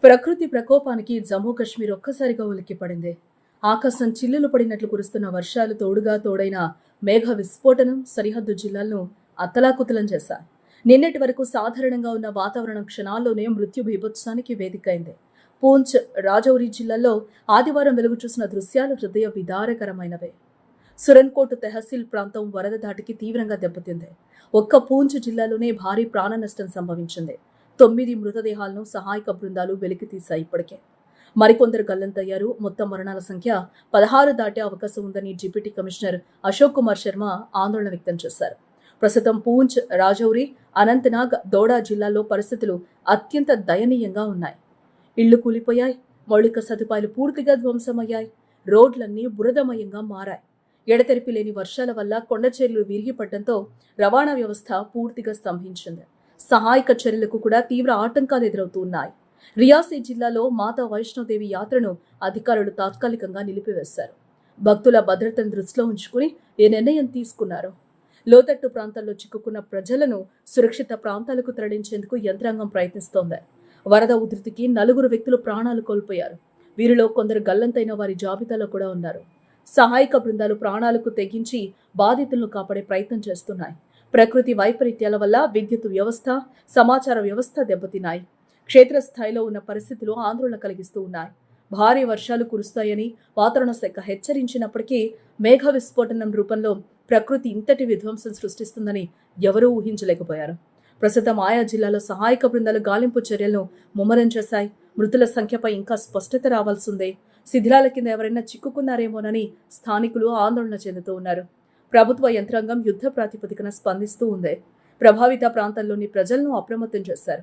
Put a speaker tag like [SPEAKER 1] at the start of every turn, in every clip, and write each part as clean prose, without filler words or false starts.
[SPEAKER 1] ప్రకృతి ప్రకోపానికి జమ్మూ కశ్మీర్ ఒక్కసారిగా ఉలిక్కిపడింది. ఆకాశం చిల్లులు పడినట్లు కురుస్తున్న వర్షాలు తోడైన మేఘ విస్ఫోటనం సరిహద్దు జిల్లాలను అత్తలాకుతలం చేశాయి. నిన్నటి వరకు సాధారణంగా ఉన్న వాతావరణం క్షణాల్లోనే మృత్యు బీభత్సానికి వేదికైంది. పూంచ్, రాజౌరి జిల్లాల్లో ఆదివారం వెలుగు చూసిన దృశ్యాలు హృదయ విదారకరమైనవే. సురన్కోట్ తెహసీల్ ప్రాంతం వరద దాటికి తీవ్రంగా దెబ్బతింది. ఒక్క పూంచ్ జిల్లాలోనే భారీ ప్రాణ నష్టం సంభవించింది. 9 మృతదేహాలను సహాయక బృందాలు వెలికితీశాయి. ఇప్పటికే మరికొందరు గల్లంతయ్యారు. మొత్తం మరణాల సంఖ్య 16 దాటే అవకాశం ఉందని డిప్యూటీ కమిషనర్ అశోక్ కుమార్ శర్మ ఆందోళన వ్యక్తం చేశారు. ప్రస్తుతం పూంచ్, రాజౌరి, అనంతనాగ్, దోడా జిల్లాల్లో పరిస్థితులు అత్యంత దయనీయంగా ఉన్నాయి. ఇళ్లు కూలిపోయాయి, మౌలిక సదుపాయాలు పూర్తిగా ధ్వంసమయ్యాయి, రోడ్లన్నీ బురదమయంగా మారాయి. ఎడతెరిపి లేని వర్షాల వల్ల కొండచేర్లు విరిగిపడడంతో రవాణా వ్యవస్థ పూర్తిగా స్తంభించింది. సహాయక చర్యలకు కూడా తీవ్ర ఆటంకాలు ఎదురవుతున్నాయి. రియాసీ జిల్లాలో మాతా వైష్ణోదేవి యాత్రను అధికారులు తాత్కాలికంగా నిలిపివేశారు. భక్తుల భద్రతను దృష్టిలో ఉంచుకుని ఈ నిర్ణయం తీసుకున్నారు. లోతట్టు ప్రాంతాల్లో చిక్కుకున్న ప్రజలను సురక్షిత ప్రాంతాలకు తరలించేందుకు యంత్రాంగం ప్రయత్నిస్తోంది. వరద ఉధృతికి 4 వ్యక్తులు ప్రాణాలు కోల్పోయారు. వీరిలో కొందరు గల్లంతైన వారి జాబితాలో కూడా ఉన్నారు. సహాయక బృందాలు ప్రాణాలకు తెగించి బాధితులను కాపాడే ప్రయత్నం చేస్తున్నాయి. ప్రకృతి వైపరీత్యాల వల్ల విద్యుత్ వ్యవస్థ, సమాచార వ్యవస్థ దెబ్బతిన్నాయి. క్షేత్రస్థాయిలో ఉన్న పరిస్థితులు ఆందోళన కలిగిస్తూ ఉన్నాయి. భారీ వర్షాలు కురుస్తాయని వాతావరణ శాఖ హెచ్చరించినప్పటికీ మేఘ విస్ఫోటనం రూపంలో ప్రకృతి ఇంతటి విధ్వంసం సృష్టిస్తుందని ఎవరూ ఊహించలేకపోయారు. ప్రస్తుతం ఆయా జిల్లాలో సహాయక బృందాలు గాలింపు చర్యలను ముమ్మరం చేశాయి. మృతుల సంఖ్యపై ఇంకా స్పష్టత రావాల్సిందే. శిథిలాల కింద ఎవరైనా చిక్కుకున్నారేమోనని స్థానికులు ఆందోళన చెందుతూ ఉన్నారు. ప్రభుత్వ యంత్రాంగం యుద్ధ ప్రాతిపదికన స్పందిస్తూ ఉంది. ప్రభావిత ప్రాంతాల్లోని ప్రజలను అప్రమత్తం చేశారు.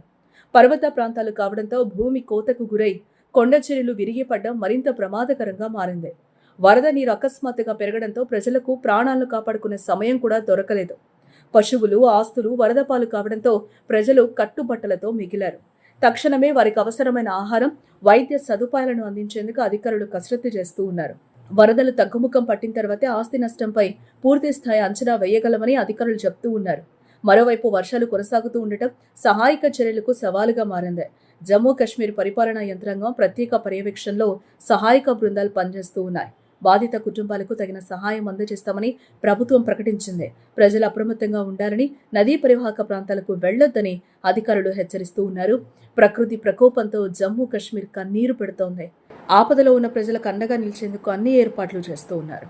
[SPEAKER 1] పర్వత ప్రాంతాలు కావడంతో భూమి కోతకు గురై కొండ చర్యలు విరిగిపడడం మరింత ప్రమాదకరంగా మారింది. వరద నీరు అకస్మాత్తుగా పెరగడంతో ప్రజలకు ప్రాణాలను కాపాడుకునే సమయం కూడా దొరకలేదు. పశువులు, ఆస్తులు వరద పాలు కావడంతో ప్రజలు కట్టుబట్టలతో మిగిలారు. తక్షణమే వారికి అవసరమైన ఆహారం, వైద్య సదుపాయాలను అందించేందుకు అధికారులు కసరత్తు చేస్తూ ఉన్నారు. వరదలు తగ్గుముఖం పట్టిన తర్వాతే ఆస్తి నష్టంపై పూర్తి స్థాయి అంచనా వేయగలమని అధికారులు చెబుతూ ఉన్నారు. మరోవైపు వర్షాలు కొనసాగుతూ ఉండటం సహాయక చర్యలకు సవాలుగా మారింది. జమ్మూ కశ్మీర్ పరిపాలనా యంత్రాంగం ప్రత్యేక పర్యవేక్షణలో సహాయక బృందాలు పనిచేస్తూ ఉన్నాయి. బాధిత కుటుంబాలకు తగిన సహాయం అందజేస్తామని ప్రభుత్వం ప్రకటించింది. ప్రజలు అప్రమత్తంగా ఉండాలని, నదీ పరివాహక ప్రాంతాలకు వెళ్లొద్దని అధికారులు హెచ్చరిస్తూ ఉన్నారు. ప్రకృతి ప్రకోపంతో జమ్మూ కశ్మీర్ కన్నీరు పెడుతోంది. ఆపదలో ఉన్న ప్రజలకు అండగా నిలిచేందుకు అన్ని ఏర్పాట్లు చేస్తూ ఉన్నారు.